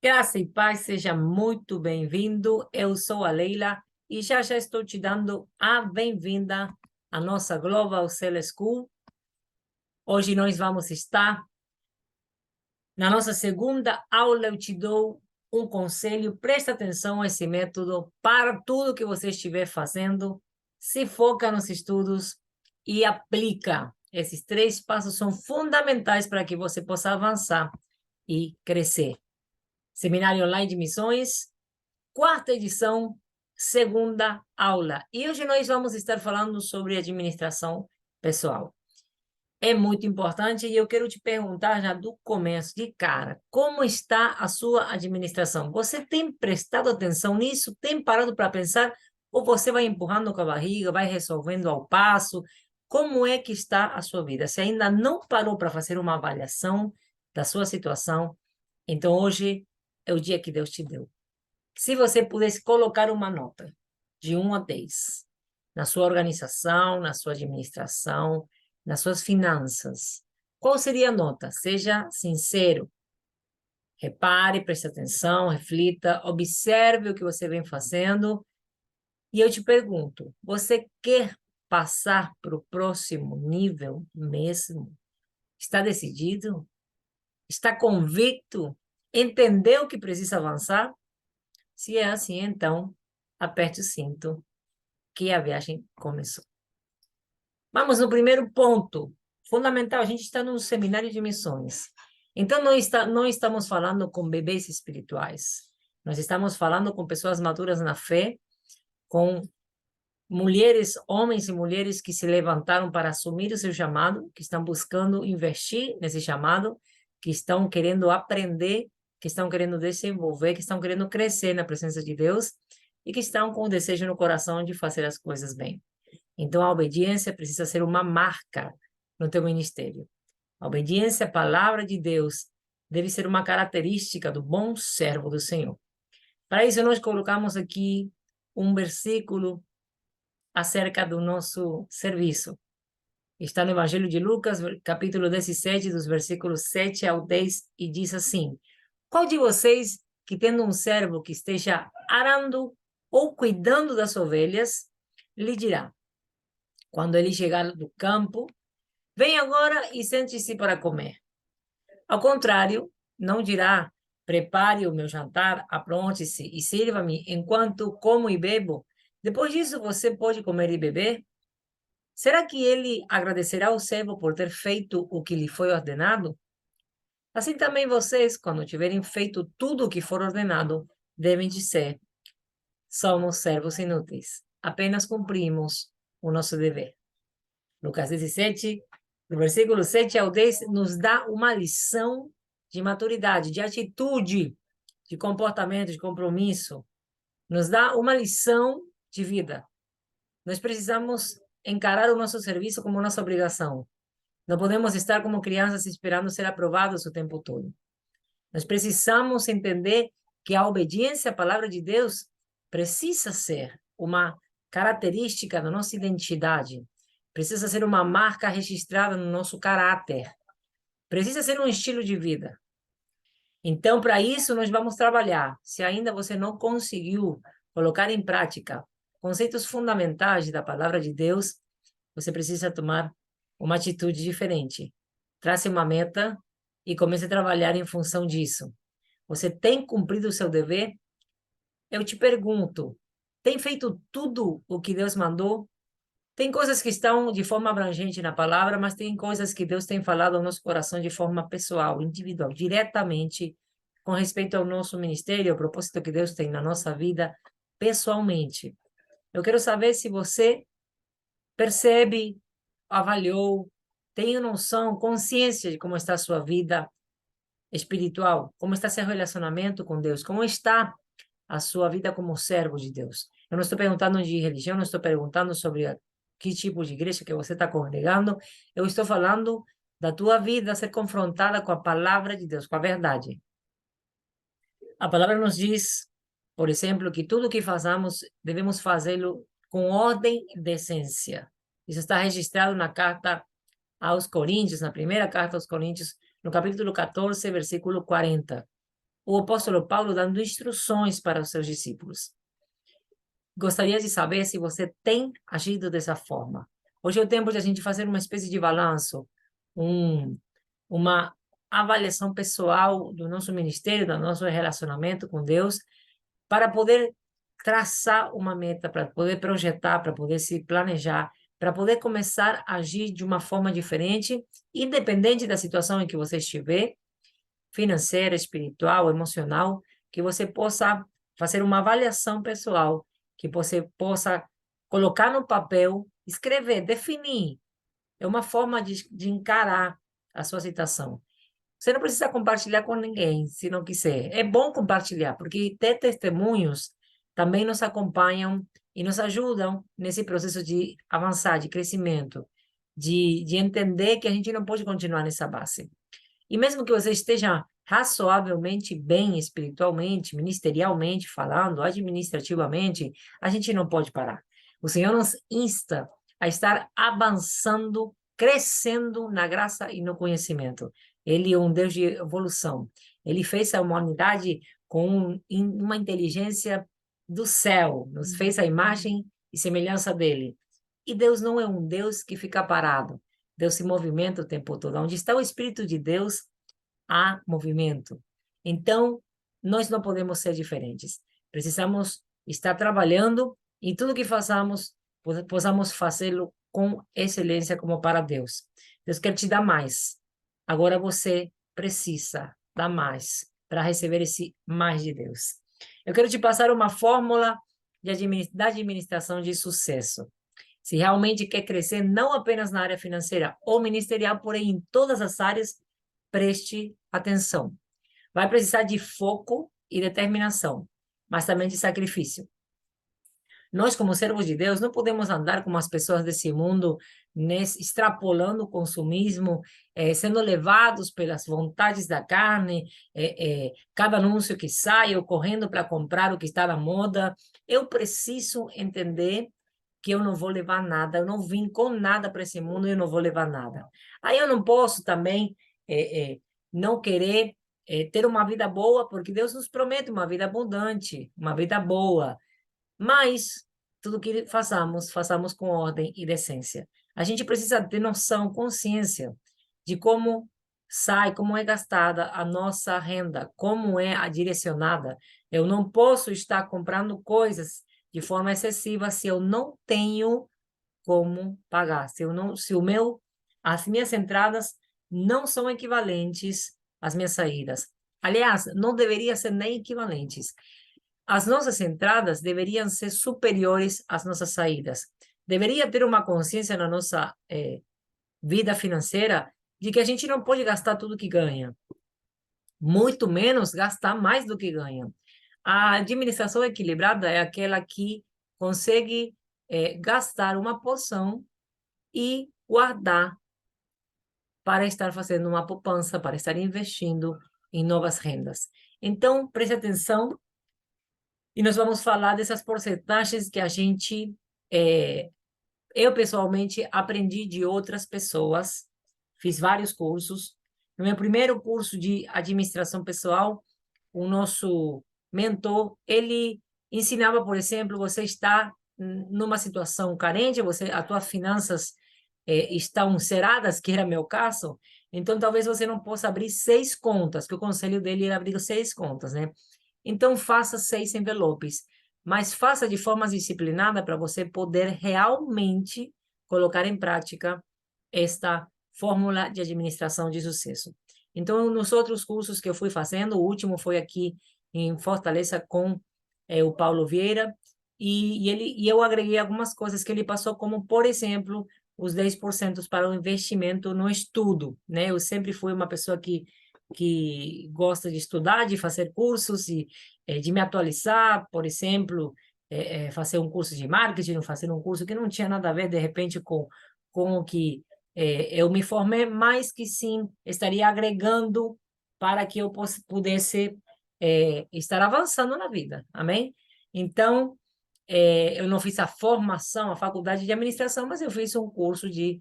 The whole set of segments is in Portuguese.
Graça e paz, seja muito bem-vindo. Eu sou a Leila e já estou te dando a bem-vinda à nossa Global Cell School. Hoje nós vamos estar na nossa segunda aula. Eu te dou um conselho, presta atenção a esse método para tudo que você estiver fazendo. Se foca nos estudos e aplica. Esses 3 passos são fundamentais para que você possa avançar e crescer. Seminário Online de Missões, 4ª edição, segunda aula. E hoje nós vamos estar falando sobre administração pessoal. É muito importante e eu quero te perguntar já do começo, de cara, como está a sua administração? Você tem prestado atenção nisso? Tem parado para pensar? Ou você vai empurrando com a barriga, vai resolvendo ao passo? Como é que está a sua vida? Se ainda não parou para fazer uma avaliação da sua situação, então hoje é o dia que Deus te deu. Se você pudesse colocar uma nota de 1 a 10 na sua organização, na sua administração, nas suas finanças, qual seria a nota? Seja sincero. Repare, preste atenção, reflita, observe o que você vem fazendo. E eu te pergunto, você quer passar para o próximo nível mesmo? Está decidido? Está convicto? Entendeu que precisa avançar? Se é assim, então, aperte o cinto, que a viagem começou. Vamos no primeiro ponto, fundamental. A gente está num seminário de missões. Então, não estamos falando com bebês espirituais. Nós estamos falando com pessoas maduras na fé, com mulheres, homens e mulheres que se levantaram para assumir o seu chamado, que estão buscando investir nesse chamado, que estão querendo aprender, que estão querendo desenvolver, que estão querendo crescer na presença de Deus e que estão com o desejo no coração de fazer as coisas bem. Então, a obediência precisa ser uma marca no teu ministério. A obediência à palavra de Deus deve ser uma característica do bom servo do Senhor. Para isso, nós colocamos aqui um versículo acerca do nosso serviço. Está no Evangelho de Lucas, capítulo 17, dos versículos 7 ao 10, e diz assim: qual de vocês que tendo um servo que esteja arando ou cuidando das ovelhas, lhe dirá, quando ele chegar do campo, vem agora e sente-se para comer? Ao contrário, não dirá, prepare o meu jantar, apronte-se e sirva-me enquanto como e bebo. Depois disso, você pode comer e beber? Será que ele agradecerá ao servo por ter feito o que lhe foi ordenado? Assim também vocês, quando tiverem feito tudo o que for ordenado, devem dizer, somos servos inúteis, apenas cumprimos o nosso dever. Lucas 17, do versículo 7 ao 10, nos dá uma lição de maturidade, de atitude, de comportamento, de compromisso. Nos dá uma lição de vida. Nós precisamos encarar o nosso serviço como nossa obrigação. Não podemos estar como crianças esperando ser aprovados o tempo todo. Nós precisamos entender que a obediência à palavra de Deus precisa ser uma característica da nossa identidade, precisa ser uma marca registrada no nosso caráter, precisa ser um estilo de vida. Então, para isso, nós vamos trabalhar. Se ainda você não conseguiu colocar em prática conceitos fundamentais da palavra de Deus, você precisa tomar uma atitude diferente. Trace uma meta e comece a trabalhar em função disso. Você tem cumprido o seu dever? Eu te pergunto, tem feito tudo o que Deus mandou? Tem coisas que estão de forma abrangente na palavra, mas tem coisas que Deus tem falado ao nosso coração de forma pessoal, individual, diretamente, com respeito ao nosso ministério, ao propósito que Deus tem na nossa vida, pessoalmente. Eu quero saber se você percebe, avaliou, tem noção, consciência de como está a sua vida espiritual, como está seu relacionamento com Deus, como está a sua vida como servo de Deus. Eu não estou perguntando de religião, não estou perguntando sobre que tipo de igreja que você está congregando, eu estou falando da tua vida ser confrontada com a palavra de Deus, com a verdade. A palavra nos diz, por exemplo, que tudo que façamos, devemos fazê-lo com ordem e decência. Isso está registrado na carta aos Coríntios, na primeira carta aos Coríntios, no capítulo 14, versículo 40. o apóstolo Paulo dando instruções para os seus discípulos. Gostaria de saber se você tem agido dessa forma. Hoje é o tempo de a gente fazer uma espécie de balanço, uma avaliação pessoal do nosso ministério, do nosso relacionamento com Deus, para poder traçar uma meta, para poder projetar, para poder se planejar, para poder começar a agir de uma forma diferente, independente da situação em que você estiver, financeira, espiritual, emocional, que você possa fazer uma avaliação pessoal, que você possa colocar no papel, escrever, definir. É uma forma de encarar a sua situação. Você não precisa compartilhar com ninguém, se não quiser. É bom compartilhar, porque ter testemunhos também nos acompanham e nos ajudam nesse processo de avançar, de crescimento, de entender que a gente não pode continuar nessa base. E mesmo que você esteja razoavelmente bem espiritualmente, ministerialmente falando, administrativamente, a gente não pode parar. O Senhor nos insta a estar avançando, crescendo na graça e no conhecimento. Ele é um Deus de evolução. Ele fez a humanidade com uma inteligência do céu, nos fez a imagem e semelhança dele. E Deus não é um Deus que fica parado. Deus se movimenta o tempo todo. Onde está o Espírito de Deus, há movimento. Então, nós não podemos ser diferentes. Precisamos estar trabalhando e tudo que façamos, possamos fazê-lo com excelência como para Deus. Deus quer te dar mais. Agora você precisa dar mais para receber esse mais de Deus. Eu quero te passar uma fórmula da administração de sucesso. Se realmente quer crescer, não apenas na área financeira ou ministerial, porém em todas as áreas, preste atenção. Vai precisar de foco e determinação, mas também de sacrifício. Nós, como servos de Deus, não podemos andar como as pessoas desse mundo, extrapolando o consumismo, sendo levados pelas vontades da carne, cada anúncio que sai, ou correndo para comprar o que está na moda. Eu preciso entender que eu não vou levar nada, eu não vim com nada para esse mundo e eu não vou levar nada. Aí eu não posso também não querer ter uma vida boa, porque Deus nos promete uma vida abundante, uma vida boa. Mas tudo que façamos, façamos com ordem e decência. A gente precisa ter noção, consciência de como sai, como é gastada a nossa renda, como é a direcionada. Eu não posso estar comprando coisas de forma excessiva se eu não tenho como pagar, as minhas entradas não são equivalentes às minhas saídas. Aliás, não deveria ser nem equivalentes. As nossas entradas deveriam ser superiores às nossas saídas. Deveria ter uma consciência na nossa vida financeira de que a gente não pode gastar tudo que ganha, muito menos gastar mais do que ganha. A administração equilibrada é aquela que consegue gastar uma porção e guardar para estar fazendo uma poupança, para estar investindo em novas rendas. Então, preste atenção e nós vamos falar dessas porcentagens que eu pessoalmente aprendi de outras pessoas, fiz vários cursos. No meu primeiro curso de administração pessoal, o nosso mentor, ele ensinava, por exemplo, você está numa situação carente, as tuas finanças estão zeradas, que era meu caso, então talvez você não possa abrir 6 contas, que o conselho dele era abrir 6 contas, né? Então, faça 6 envelopes, mas faça de forma disciplinada para você poder realmente colocar em prática esta fórmula de administração de sucesso. Então, nos outros cursos que eu fui fazendo, o último foi aqui em Fortaleza com o Paulo Vieira, e eu agreguei algumas coisas que ele passou, como, por exemplo, os 10% para o investimento no estudo, né? Eu sempre fui uma pessoa que gosta de estudar, de fazer cursos e de me atualizar, por exemplo, fazer um curso de marketing, fazer um curso que não tinha nada a ver, de repente, com o que eu me formei, mas que sim, estaria agregando para que eu pudesse estar avançando na vida, amém? Então, eu não fiz a formação, a faculdade de administração, mas eu fiz um curso de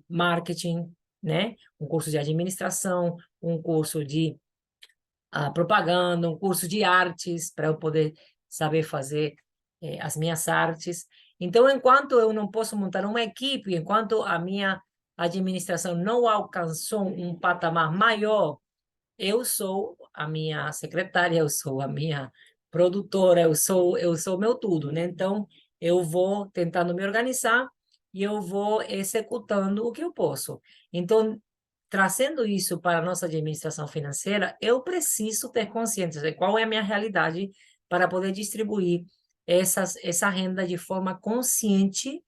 marketing, né? Um curso de administração, um curso de propaganda, um curso de artes, para eu poder saber fazer as minhas artes. Então, enquanto eu não posso montar uma equipe, enquanto a minha administração não alcançou um patamar maior, eu sou a minha secretária, eu sou a minha produtora, eu sou meu tudo, né? Então, eu vou tentando me organizar e eu vou executando o que eu posso. Então, trazendo isso para a nossa administração financeira, eu preciso ter consciência de qual é a minha realidade para poder distribuir essa renda de forma consciente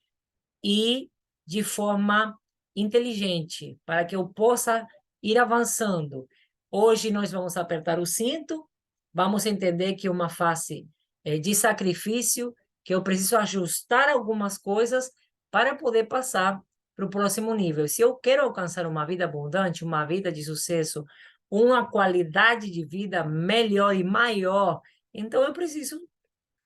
e de forma inteligente, para que eu possa ir avançando. Hoje nós vamos apertar o cinto, vamos entender que é uma fase de sacrifício, que eu preciso ajustar algumas coisas para poder passar para o próximo nível. Se eu quero alcançar uma vida abundante, uma vida de sucesso, uma qualidade de vida melhor e maior, então eu preciso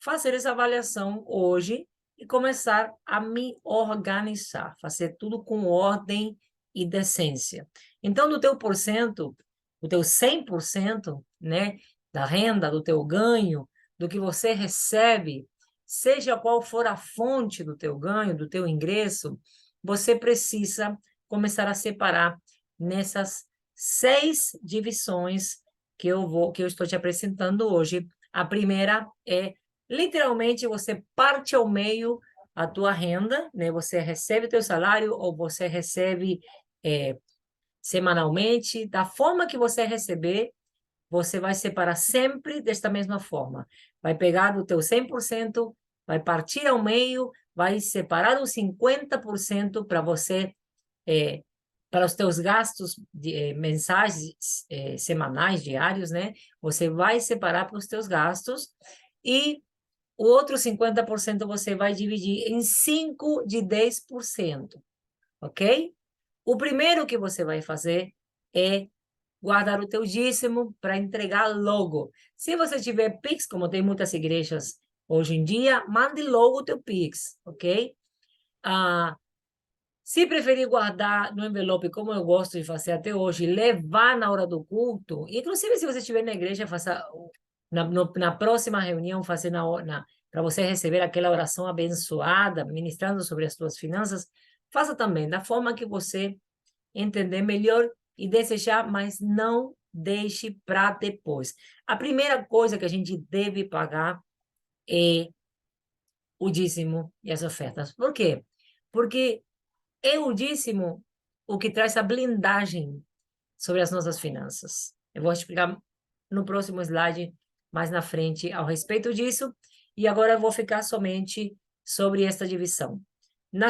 fazer essa avaliação hoje e começar a me organizar, fazer tudo com ordem e decência. Então, do teu porcento, do teu 100%, né, da renda, do teu ganho, do que você recebe, seja qual for a fonte do teu ganho, do teu ingresso, você precisa começar a separar nessas 6 divisões que eu estou te apresentando hoje. A primeira é literalmente você parte ao meio a tua renda, né? Você recebe teu salário ou você recebe semanalmente, da forma que você receber, você vai separar sempre desta mesma forma. Vai pegar do teu 100%, vai partir ao meio, vai separar os 50% para você, para os teus gastos mensais, semanais, diários, né? Você vai separar para os teus gastos e o outro 50% você vai dividir em 5 de 10%, ok? O primeiro que você vai fazer é guardar o teu dízimo para entregar logo. Se você tiver Pix, como tem muitas igrejas hoje em dia, mande logo o teu Pix, ok? Se preferir guardar no envelope, como eu gosto de fazer até hoje, levar na hora do culto, inclusive se você estiver na igreja, faça na próxima reunião, fazer para você receber aquela oração abençoada, ministrando sobre as suas finanças, faça também da forma que você entender melhor e desejar, mas não deixe para depois. A primeira coisa que a gente deve pagar é o dízimo e as ofertas. Por quê? Porque é o dízimo o que traz a blindagem sobre as nossas finanças. Eu vou explicar no próximo slide, mais na frente, ao respeito disso. E agora eu vou ficar somente sobre esta divisão. Na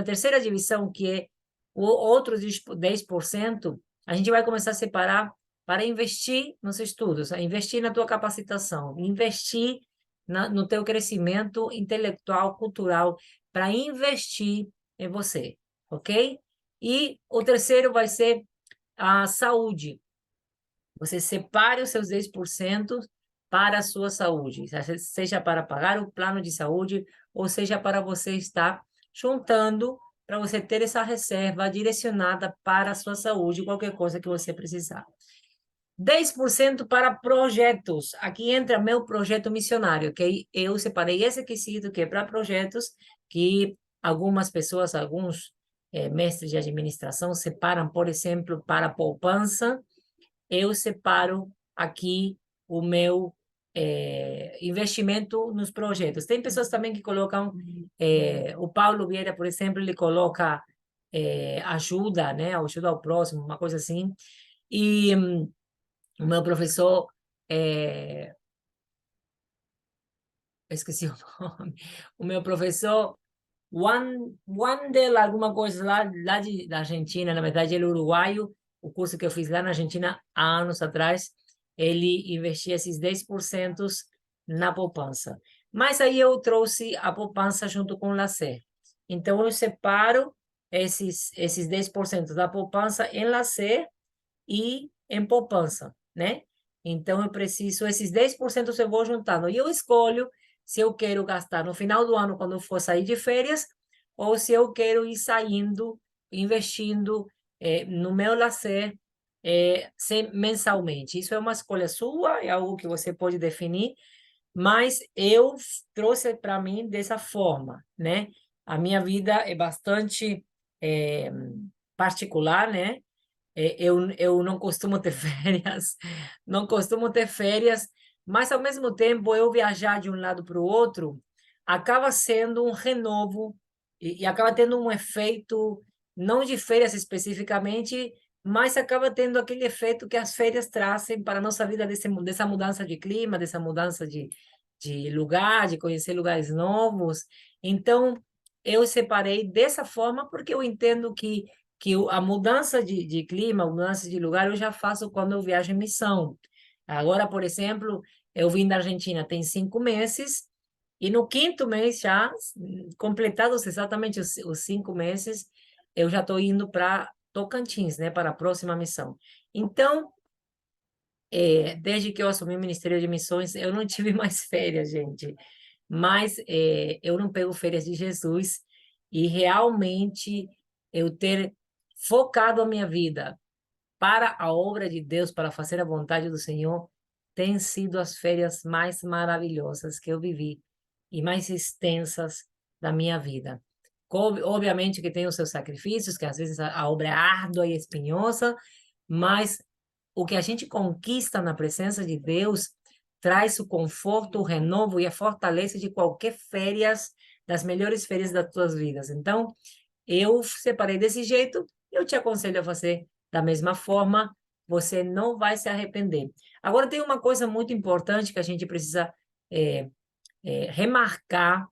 terceira divisão, que é o outro 10%, a gente vai começar a separar para investir nos estudos, a investir na tua capacitação, investir no teu crescimento intelectual, cultural, para investir em você, ok? E o terceiro vai ser a saúde. Você separe os seus 10% para a sua saúde, seja para pagar o plano de saúde, ou seja para você estar juntando para você ter essa reserva direcionada para a sua saúde, qualquer coisa que você precisar. 10% para projetos. Aqui entra meu projeto missionário, ok? Eu separei esse quesito que é para projetos, que algumas pessoas, alguns mestres de administração separam, por exemplo, para poupança. Eu separo aqui o meu investimento nos projetos. Tem pessoas também que colocam, o Paulo Vieira, por exemplo, ele coloca ajuda, né? Ajuda ao próximo, uma coisa assim. E o meu professor, esqueci o nome, o meu professor, Wandel, alguma coisa lá da Argentina, na verdade ele é uruguaio, o curso que eu fiz lá na Argentina há anos atrás, ele investia esses 10% na poupança. Mas aí eu trouxe a poupança junto com o lazer. Então eu separo esses 10% da poupança em lazer e em poupança, né? Então, eu preciso, esses 10% eu vou juntando. E eu escolho se eu quero gastar no final do ano, quando eu for sair de férias, ou se eu quero ir saindo, investindo no meu lazer, mensalmente. Isso é uma escolha sua, é algo que você pode definir, mas eu trouxe para mim dessa forma, né? A minha vida é bastante particular, né? Eu não costumo ter férias, não costumo ter férias, mas ao mesmo tempo eu viajar de um lado para o outro acaba sendo um renovo e acaba tendo um efeito, não de férias especificamente, mas acaba tendo aquele efeito que as férias trazem para a nossa vida dessa mudança de clima, dessa mudança de lugar, de conhecer lugares novos. Então, eu separei dessa forma porque eu entendo que a mudança de clima, a mudança de lugar, eu já faço quando eu viajo em missão. Agora, por exemplo, eu vim da Argentina tem 5 meses, e no quinto mês já, completados exatamente os 5 meses, eu já estou indo para Tocantins, né, para a próxima missão. Então, desde que eu assumi o Ministério de Missões, eu não tive mais férias, gente. Mas eu não pego férias de Jesus, e realmente eu ter focado a minha vida para a obra de Deus, para fazer a vontade do Senhor, tem sido as férias mais maravilhosas que eu vivi e mais extensas da minha vida. Obviamente que tem os seus sacrifícios, que às vezes a obra é árdua e espinhosa, mas o que a gente conquista na presença de Deus traz o conforto, o renovo e a fortaleza de qualquer férias, das melhores férias das tuas vidas. Então, eu separei desse jeito, eu te aconselho a fazer da mesma forma, você não vai se arrepender. Agora, tem uma coisa muito importante que a gente precisa remarcar,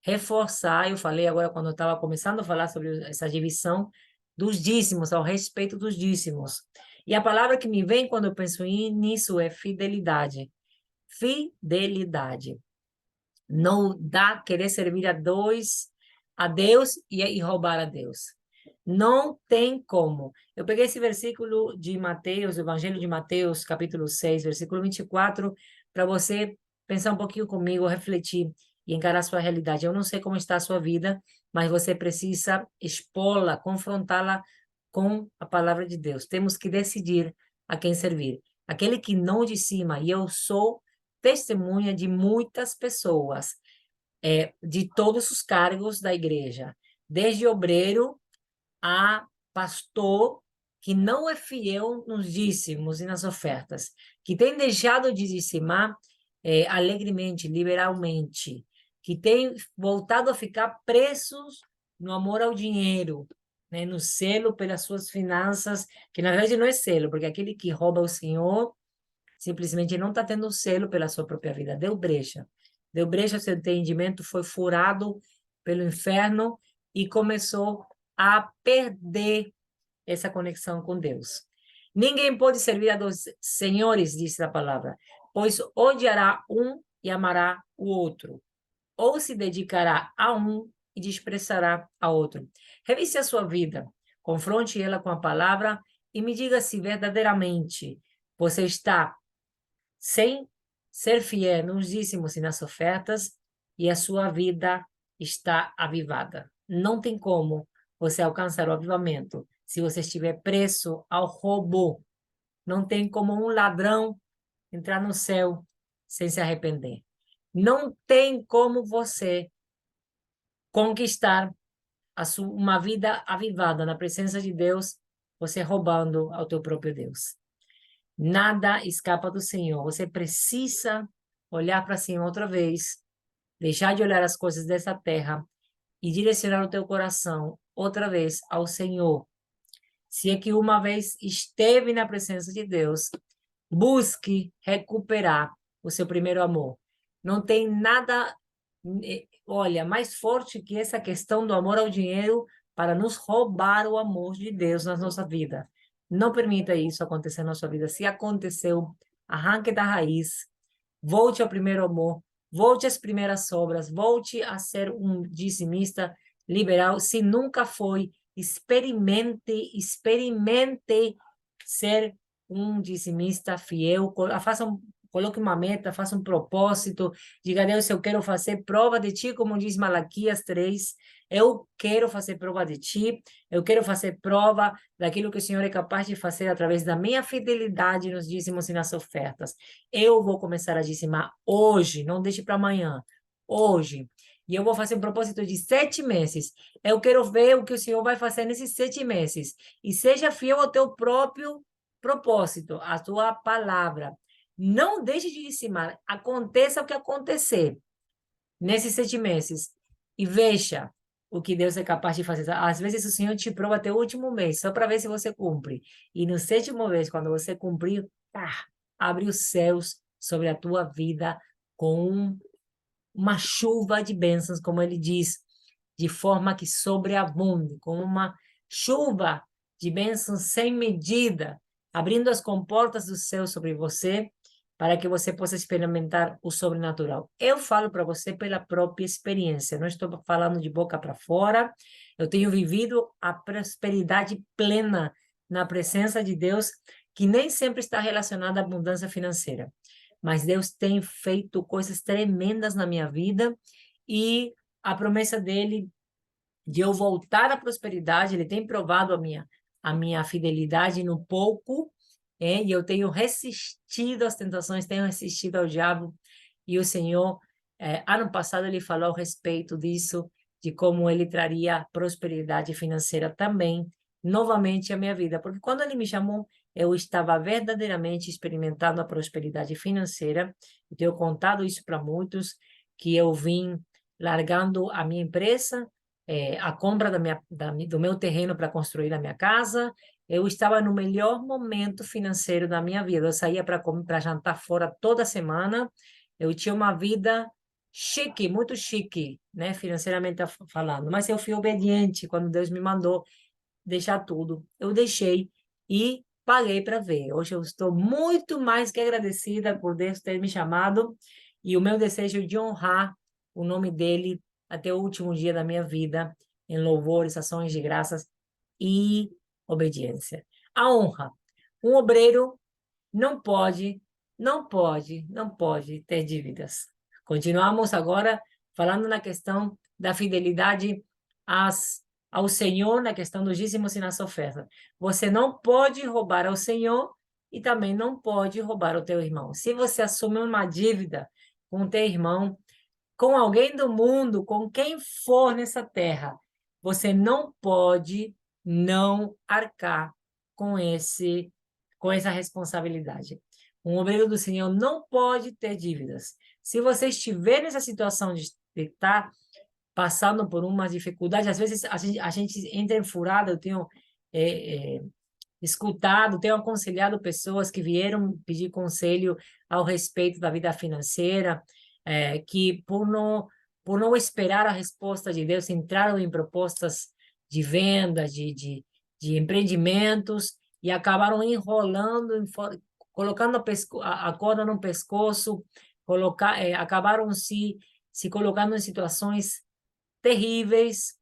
reforçar. Eu falei agora, quando eu estava começando a falar sobre essa divisão dos dízimos, ao respeito dos dízimos. E a palavra que me vem quando eu penso nisso é fidelidade. Fidelidade. Não dá querer servir a Deus e roubar a Deus. Não tem como. Eu peguei esse versículo de Mateus, Evangelho de Mateus, capítulo 6, versículo 24, para você pensar um pouquinho comigo, refletir e encarar a sua realidade. Eu não sei como está a sua vida, mas você precisa expô-la, confrontá-la com a palavra de Deus. Temos que decidir a quem servir. Aquele que não dizima, e eu sou testemunha de muitas pessoas, de todos os cargos da igreja, desde obreiro a pastor, que não é fiel nos dízimos e nas ofertas, que tem deixado de dizimar alegremente, liberalmente, que tem voltado a ficar presos no amor ao dinheiro, né, no zelo pelas suas finanças, que na verdade não é zelo, porque aquele que rouba o Senhor simplesmente não está tendo zelo pela sua própria vida. Deu brecha. Deu brecha, seu entendimento foi furado pelo inferno e começou a perder essa conexão com Deus. Ninguém pode servir a dois senhores, diz a palavra, pois odiará um e amará o outro, ou se dedicará a um e desprezará a outro. Revise a sua vida, confronte ela com a palavra e me diga se verdadeiramente você está sem ser fiel nos dízimos e nas ofertas, e a sua vida está avivada. Não tem como você alcançar o avivamento se você estiver preso ao roubo. Não tem como um ladrão entrar no céu sem se arrepender. Não tem como você conquistar uma vida avivada na presença de Deus, você roubando ao teu próprio Deus. Nada escapa do Senhor. Você precisa olhar para cima outra vez, deixar de olhar as coisas dessa terra e direcionar o teu coração outra vez ao Senhor. Se é que uma vez esteve na presença de Deus, busque recuperar o seu primeiro amor. Não tem nada, olha, mais forte que essa questão do amor ao dinheiro para nos roubar o amor de Deus na nossa vida. Não permita isso acontecer na sua vida. Se aconteceu, arranque da raiz, volte ao primeiro amor, volte às primeiras obras, volte a ser um dizimista liberal. Se nunca foi, experimente ser um dizimista fiel. Coloque uma meta, faça um propósito, diga a Deus, eu quero fazer prova de ti, como diz Malaquias 3, Eu quero fazer prova de ti, eu quero fazer prova daquilo que o Senhor é capaz de fazer através da minha fidelidade nos dízimos e nas ofertas. Eu vou começar a dizimar hoje, não deixe para amanhã, hoje. E eu vou fazer um propósito de 7 meses. Eu quero ver o que o Senhor vai fazer nesses 7 meses. E seja fiel ao teu próprio propósito, à tua palavra. Não deixe de dizimar. Aconteça o que acontecer nesses 7 meses. E veja o que Deus é capaz de fazer. Às vezes o Senhor te prova até o último mês, só para ver se você cumpre. E no 7º mês, quando você cumprir, abre os céus sobre a tua vida com uma chuva de bênçãos, como ele diz, de forma que sobreabunde, com uma chuva de bênçãos sem medida, abrindo as comportas do céu sobre você, para que você possa experimentar o sobrenatural. Eu falo para você pela própria experiência, não estou falando de boca para fora, eu tenho vivido a prosperidade plena na presença de Deus, que nem sempre está relacionada à abundância financeira. Mas Deus tem feito coisas tremendas na minha vida e a promessa dele de eu voltar à prosperidade, ele tem provado a minha fidelidade no pouco, e eu tenho resistido às tentações, tenho resistido ao diabo, e o Senhor, ano passado, ele falou a respeito disso, de como ele traria prosperidade financeira também, novamente à minha vida, porque quando ele me chamou, eu estava verdadeiramente experimentando a prosperidade financeira, eu tenho contado isso para muitos, que eu vim largando a minha empresa, a compra do meu terreno para construir a minha casa. Eu estava no melhor momento financeiro da minha vida. Eu saía para jantar fora toda semana. Eu tinha uma vida chique, muito chique, né, financeiramente falando. Mas eu fui obediente quando Deus me mandou deixar tudo. Eu deixei e paguei para ver. Hoje eu estou muito mais que agradecida por Deus ter me chamado e o meu desejo de honrar o nome dele até o último dia da minha vida, em louvores, ações de graças e obediência. A honra. Um obreiro não pode ter dívidas. Continuamos agora falando na questão da fidelidade ao Senhor, na questão dos dízimos e nas ofertas. Você não pode roubar ao Senhor e também não pode roubar ao teu irmão. Se você assume uma dívida com o teu irmão, com alguém do mundo, com quem for nessa terra, você não pode não arcar com essa responsabilidade. Um obreiro do Senhor não pode ter dívidas. Se você estiver nessa situação de estar passando por uma dificuldade, às vezes a gente entra em furada. Eu tenho escutado, tenho aconselhado pessoas que vieram pedir conselho ao respeito da vida financeira, que por não esperar a resposta de Deus, entraram em propostas de venda, de empreendimentos, e acabaram enrolando, colocando a corda no pescoço, acabaram se colocando em situações terríveis,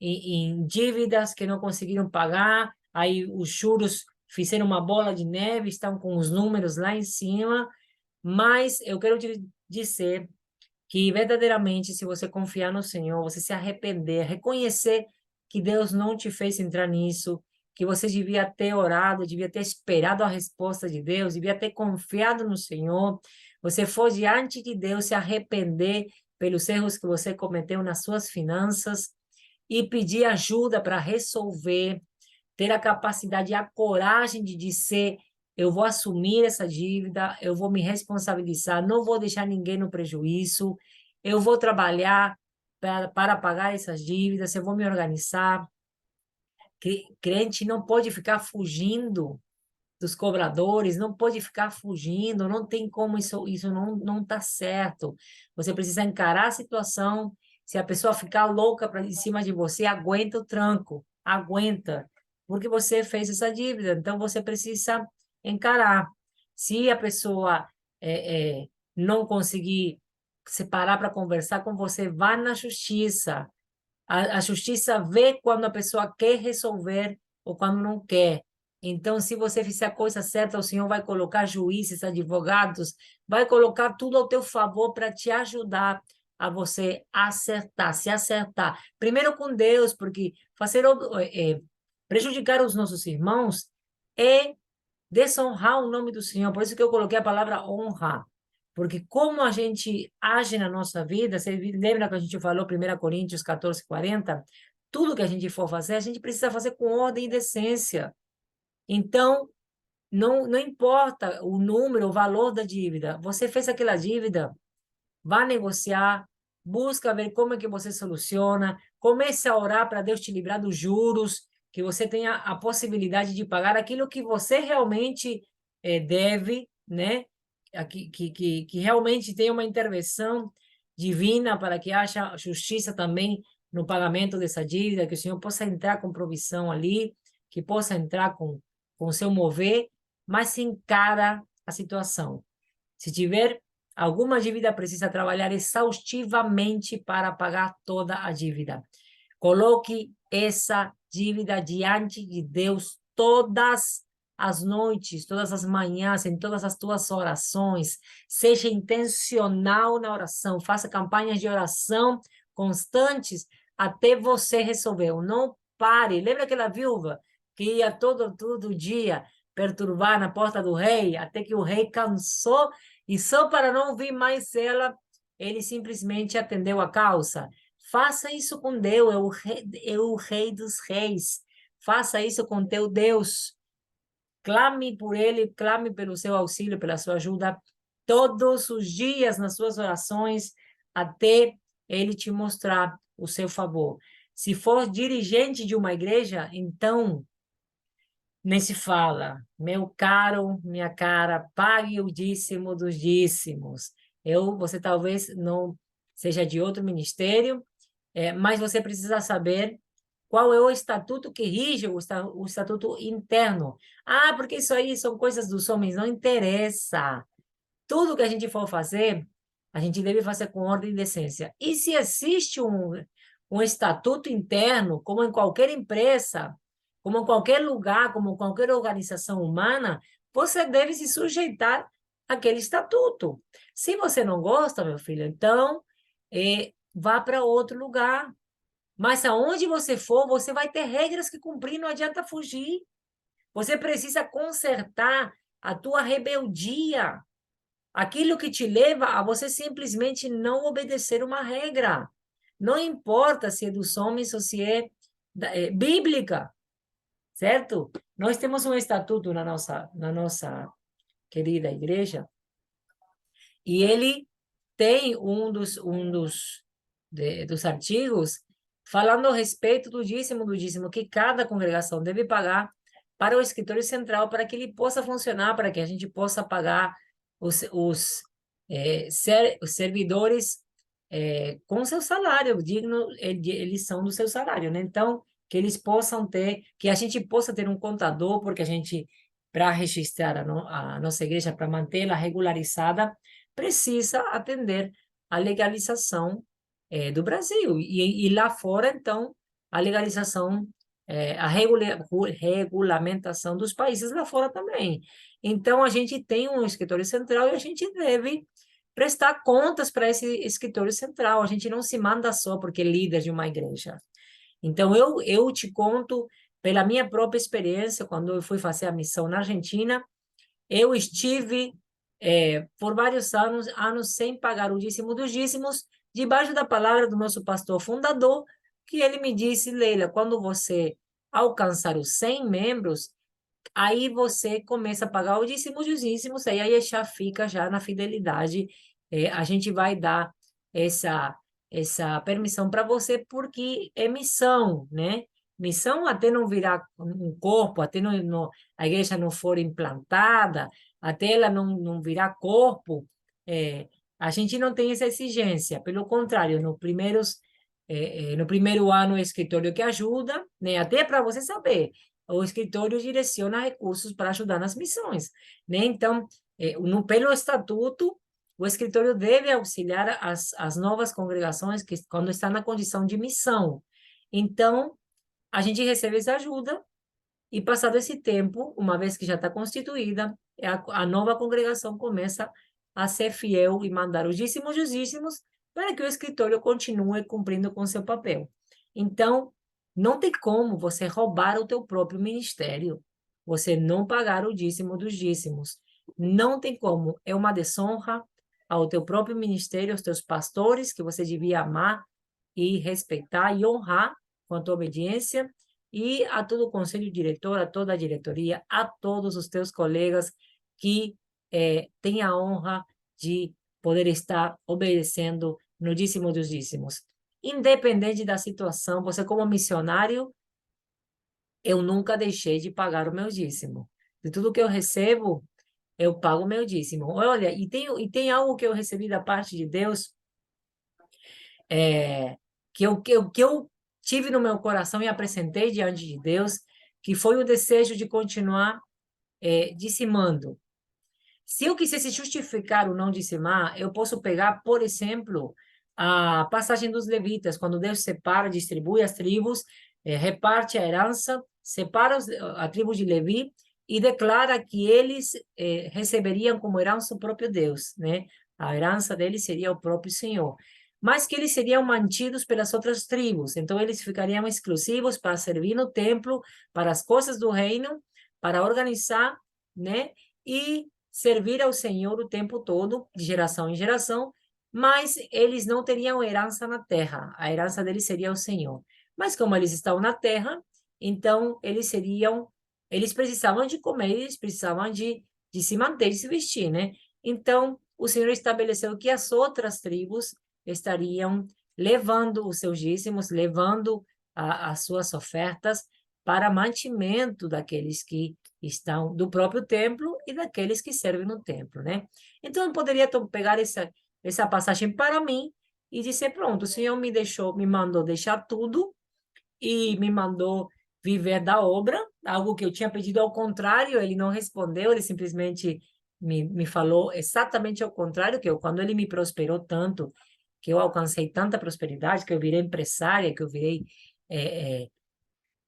em dívidas que não conseguiram pagar, aí os juros fizeram uma bola de neve, estão com os números lá em cima, mas eu quero te dizer que verdadeiramente, se você confiar no Senhor, você se arrepender, reconhecer que Deus não te fez entrar nisso, que você devia ter orado, devia ter esperado a resposta de Deus, devia ter confiado no Senhor, você for diante de Deus se arrepender pelos erros que você cometeu nas suas finanças e pedir ajuda para resolver, ter a capacidade e a coragem de dizer: eu vou assumir essa dívida, eu vou me responsabilizar, não vou deixar ninguém no prejuízo, eu vou trabalhar para pagar essas dívidas, eu vou me organizar. Crente não pode ficar fugindo dos cobradores, não pode ficar fugindo, não tem como, isso não está certo. Você precisa encarar a situação. Se a pessoa ficar louca em cima de você, aguenta o tranco, aguenta, porque você fez essa dívida, então você precisa encarar. Se a pessoa não conseguir separar para conversar com você, vá na justiça. A justiça vê quando a pessoa quer resolver ou quando não quer. Então, se você fizer a coisa certa, o Senhor vai colocar juízes, advogados, vai colocar tudo ao teu favor para te ajudar a você acertar, se acertar. Primeiro com Deus, porque prejudicar os nossos irmãos é desonrar o nome do Senhor. Por isso que eu coloquei a palavra honra. Porque como a gente age na nossa vida, você lembra que a gente falou 1 Coríntios 14:40? Tudo que a gente for fazer, a gente precisa fazer com ordem e decência. Então, não importa o número, o valor da dívida. Você fez aquela dívida, vá negociar, busca ver como é que você soluciona, comece a orar para Deus te livrar dos juros, que você tenha a possibilidade de pagar aquilo que você realmente deve, né? Que realmente tenha uma intervenção divina para que haja justiça também no pagamento dessa dívida, que o Senhor possa entrar com provisão ali, que possa entrar com o seu mover, mas se encara a situação. Se tiver alguma dívida, precisa trabalhar exaustivamente para pagar toda a dívida. Coloque essa dívida diante de Deus todas as noites, todas as manhãs, em todas as tuas orações. Seja intencional na oração, faça campanhas de oração constantes até você resolver. Não pare. Lembra aquela viúva que ia todo dia perturbar na porta do rei, até que o rei cansou e só para não ouvir mais ela, ele simplesmente atendeu a causa. Faça isso com Deus, é o rei dos reis. Faça isso com teu Deus. Clame por ele, clame pelo seu auxílio, pela sua ajuda, todos os dias nas suas orações, até ele te mostrar o seu favor. Se for dirigente de uma igreja, então nem se fala. Meu caro, minha cara, pague o dízimo dos dízimos. Você talvez não seja de outro ministério, mas você precisa saber qual é o estatuto que rige o estatuto interno. Ah, porque isso aí são coisas dos homens, não interessa. Tudo que a gente for fazer, a gente deve fazer com ordem e decência. E se existe um estatuto interno, como em qualquer empresa, como em qualquer lugar, como em qualquer organização humana, você deve se sujeitar àquele estatuto. Se você não gosta, meu filho, então vá para outro lugar. Mas aonde você for, você vai ter regras que cumprir, não adianta fugir. Você precisa consertar a tua rebeldia, aquilo que te leva a você simplesmente não obedecer uma regra. Não importa se é dos homens ou se é bíblica, certo? Nós temos um estatuto na nossa querida igreja, e ele tem dos artigos falando a respeito do dízimo que cada congregação deve pagar para o escritório central, para que ele possa funcionar, para que a gente possa pagar os servidores com seu salário digno, eles são do seu salário, né? Então, que eles possam ter, que a gente possa ter um contador, porque a gente, para registrar a nossa igreja, para mantê-la regularizada, precisa atender à legalização do Brasil. E lá fora, então, a legalização, regulamentação dos países lá fora também. Então, a gente tem um escritório central e a gente deve prestar contas para esse escritório central. A gente não se manda só porque é líder de uma igreja. Então, eu te conto pela minha própria experiência, quando eu fui fazer a missão na Argentina, eu estive por vários anos sem pagar o dízimo dos dízimos, debaixo da palavra do nosso pastor fundador, que ele me disse: Leila, quando você alcançar os 100 membros, aí você começa a pagar o dízimo dos dízimos, aí já fica já na fidelidade. A gente vai dar essa permissão para você, porque é missão, né? Missão até não virar um corpo, até a igreja não for implantada, até ela não virar corpo, a gente não tem essa exigência. Pelo contrário, no primeiro ano, o escritório que ajuda, né? Até para você saber, o escritório direciona recursos para ajudar nas missões, né? Então, pelo estatuto, o escritório deve auxiliar as novas congregações que quando estão na condição de missão. Então, a gente recebe essa ajuda e, passado esse tempo, uma vez que já está constituída, a nova congregação começa a ser fiel e mandar os dízimos para que o escritório continue cumprindo com seu papel. Então, não tem como você roubar o teu próprio ministério, você não pagar o dízimo dos dízimos. Não tem como, é uma desonra ao teu próprio ministério, aos teus pastores, que você devia amar e respeitar e honrar com a tua obediência, e a todo o conselho diretor, a toda a diretoria, a todos os teus colegas que têm a honra de poder estar obedecendo no dízimo dos dízimos. Independente da situação, você como missionário, eu nunca deixei de pagar o meu dízimo. De tudo que eu recebo, eu pago o meu dízimo. Olha, e tem algo que eu recebi da parte de Deus, que eu tive no meu coração e apresentei diante de Deus, que foi o desejo de continuar dizimando. Se eu quisesse justificar o não dizimar, eu posso pegar, por exemplo, a passagem dos levitas, quando Deus separa, distribui as tribos, reparte a herança, separa a tribo de Levi e declara que eles receberiam como herança o próprio Deus, né? A herança deles seria o próprio Senhor. Mas que eles seriam mantidos pelas outras tribos, então eles ficariam exclusivos para servir no templo, para as coisas do reino, para organizar, né? E servir ao Senhor o tempo todo, de geração em geração, mas eles não teriam herança na terra, a herança deles seria o Senhor. Mas como eles estão na terra, então eles precisavam de comer, eles precisavam de se manter, de se vestir, né? Então, o Senhor estabeleceu que as outras tribos estariam levando os seus dízimos, levando as suas ofertas para mantimento daqueles que estão do próprio templo e daqueles que servem no templo, né? Então, eu poderia pegar essa passagem para mim e dizer, pronto, o Senhor me mandou deixar tudo e me mandou viver da obra, algo que eu tinha pedido ao contrário, ele não respondeu, ele simplesmente me falou exatamente ao contrário, quando ele me prosperou tanto, que eu alcancei tanta prosperidade, que eu virei empresária, que eu virei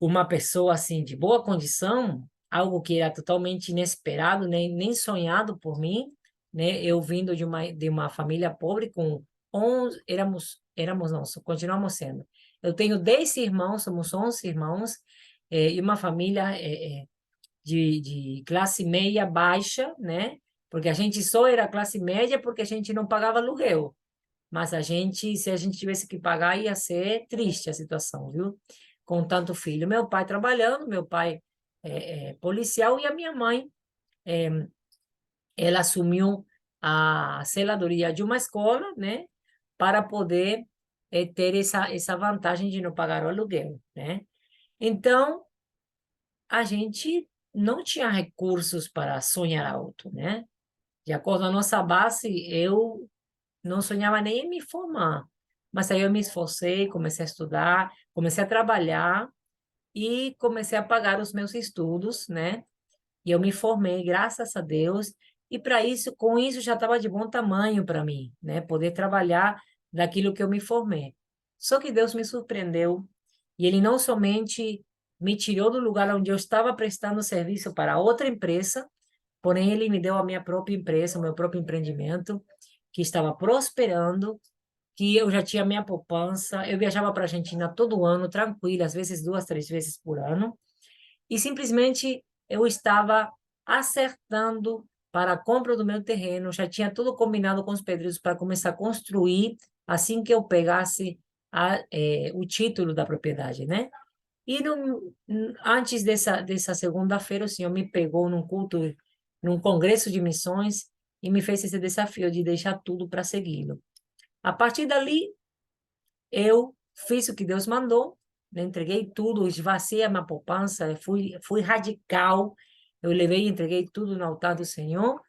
uma pessoa assim de boa condição, algo que era totalmente inesperado, nem sonhado por mim, né? Eu vindo de uma família pobre com 11, éramos não, continuamos sendo. Eu tenho 10 irmãos, somos 11 irmãos, e uma família de classe meia baixa, né? Porque a gente só era classe média porque a gente não pagava aluguel. Mas se a gente tivesse que pagar, ia ser triste a situação, viu? Com tanto filho. Meu pai trabalhando, meu pai policial e a minha mãe, ela assumiu a zeladoria de uma escola, né? Para poder ter essa vantagem de não pagar o aluguel, né? Então, a gente não tinha recursos para sonhar alto, né? De acordo com a nossa base, eu não sonhava nem em me formar. Mas aí eu me esforcei, comecei a estudar, comecei a trabalhar e comecei a pagar os meus estudos, né? E eu me formei, graças a Deus. E para isso, com isso já estava de bom tamanho para mim, né? Poder trabalhar daquilo que eu me formei. Só que Deus me surpreendeu e Ele não somente me tirou do lugar onde eu estava prestando serviço para outra empresa, porém Ele me deu a minha própria empresa, o meu próprio empreendimento, que estava prosperando, que eu já tinha minha poupança, eu viajava para a Argentina todo ano, tranquila, às vezes 2, 3 vezes por ano, e simplesmente eu estava acertando para a compra do meu terreno, já tinha tudo combinado com os pedreiros para começar a construir assim que eu pegasse o título da propriedade, né? E antes dessa segunda-feira, o Senhor me pegou num culto, num congresso de missões, e me fez esse desafio de deixar tudo para segui-lo. A partir dali, eu fiz o que Deus mandou, né? Entreguei tudo, esvaziei a minha poupança, fui radical, eu levei e entreguei tudo no altar do Senhor,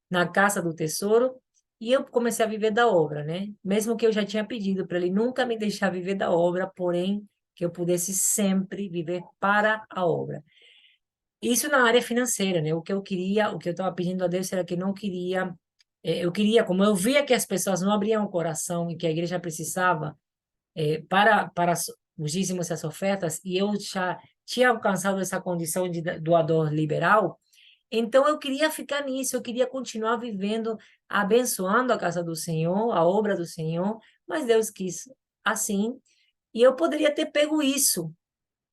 na casa do tesouro, e eu comecei a viver da obra, né? Mesmo que eu já tinha pedido para Ele nunca me deixar viver da obra, porém, que eu pudesse sempre viver para a obra. Isso na área financeira, né? O que eu queria, o que eu estava pedindo a Deus era que não queria, eu queria, como eu via que as pessoas não abriam o coração e que a igreja precisava, para os dízimos e as ofertas, e eu já tinha alcançado essa condição de doador liberal, Então, eu queria ficar nisso, eu queria continuar vivendo, abençoando a casa do Senhor, a obra do Senhor, mas Deus quis assim, e eu poderia ter pego isso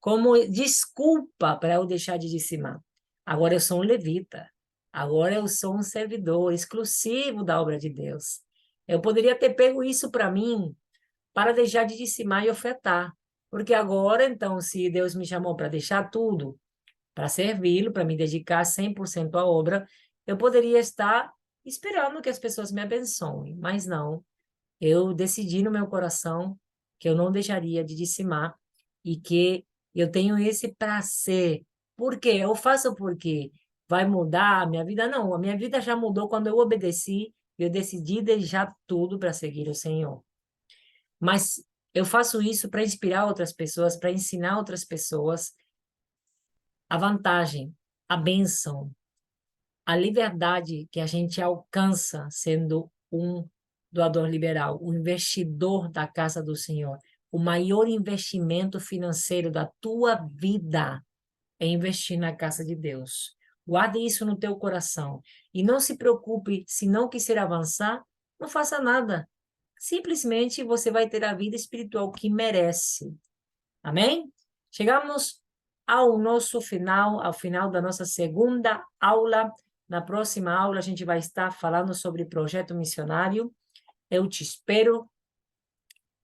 como desculpa para eu deixar de dizimar. Agora eu sou um levita, agora eu sou um servidor exclusivo da obra de Deus. Eu poderia ter pego isso para mim, para deixar de dizimar e ofertar, porque agora, então, se Deus me chamou para deixar tudo, para servi-lo, para me dedicar 100% à obra, eu poderia estar esperando que as pessoas me abençoem, mas não. Eu decidi no meu coração que eu não deixaria de dizimar e que eu tenho esse prazer. Por quê? Eu faço porque vai mudar a minha vida? Não, a minha vida já mudou quando eu obedeci, eu decidi deixar tudo para seguir o Senhor. Mas eu faço isso para inspirar outras pessoas, para ensinar outras pessoas a vantagem, a bênção, a liberdade que a gente alcança sendo um doador liberal, o investidor da casa do Senhor. O maior investimento financeiro da tua vida é investir na casa de Deus. Guarde isso no teu coração e não se preocupe se não quiser avançar, não faça nada. Simplesmente você vai ter a vida espiritual que merece. Amém? Chegamos ao nosso final, ao final da nossa segunda aula. Na próxima aula, a gente vai estar falando sobre projeto missionário. Eu te espero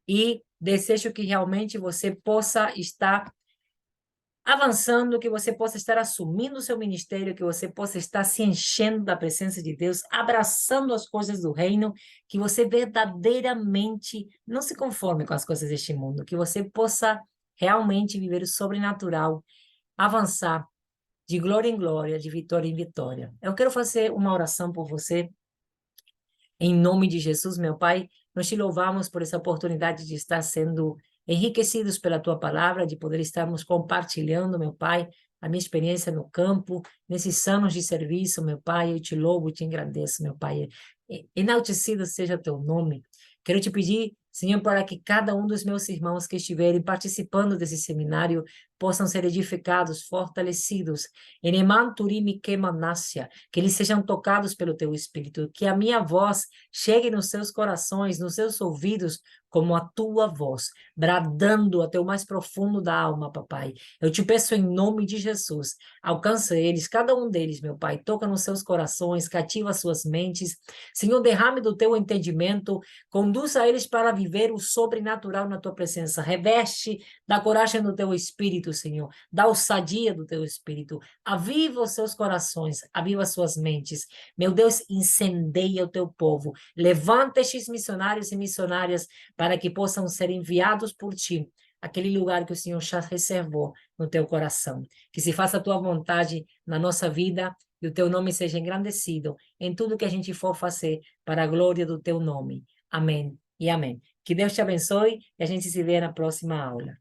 e desejo que realmente você possa estar avançando, que você possa estar assumindo o seu ministério, que você possa estar se enchendo da presença de Deus, abraçando as coisas do reino, que você verdadeiramente não se conforme com as coisas deste mundo, que você possa realmente viver o sobrenatural, avançar de glória em glória, de vitória em vitória. Eu quero fazer uma oração por você. Em nome de Jesus, meu Pai, nós te louvamos por essa oportunidade de estar sendo enriquecidos pela tua palavra, de poder estarmos compartilhando, meu Pai, a minha experiência no campo, nesses anos de serviço, meu Pai. Eu te louvo e te agradeço, meu Pai. Enaltecido seja teu nome. Quero te pedir, Senhor, para que cada um dos meus irmãos que estiverem participando desse seminário possam ser edificados, fortalecidos, que eles sejam tocados pelo teu Espírito, que a minha voz chegue nos seus corações, nos seus ouvidos, como a tua voz, bradando até o mais profundo da alma, papai. Eu te peço em nome de Jesus, alcança eles, cada um deles, meu Pai, toca nos seus corações, cativa suas mentes, Senhor, derrame do teu entendimento, conduza eles para viver o sobrenatural na tua presença, reveste da coragem do teu Espírito, Senhor, da ousadia do teu Espírito, aviva os seus corações, aviva as suas mentes. Meu Deus, incendeia o teu povo. Levanta estes missionários e missionárias para que possam ser enviados por ti, aquele lugar que o Senhor já reservou no teu coração. Que se faça a tua vontade na nossa vida e o teu nome seja engrandecido em tudo que a gente for fazer para a glória do teu nome. Amém e amém. Que Deus te abençoe e a gente se vê na próxima aula.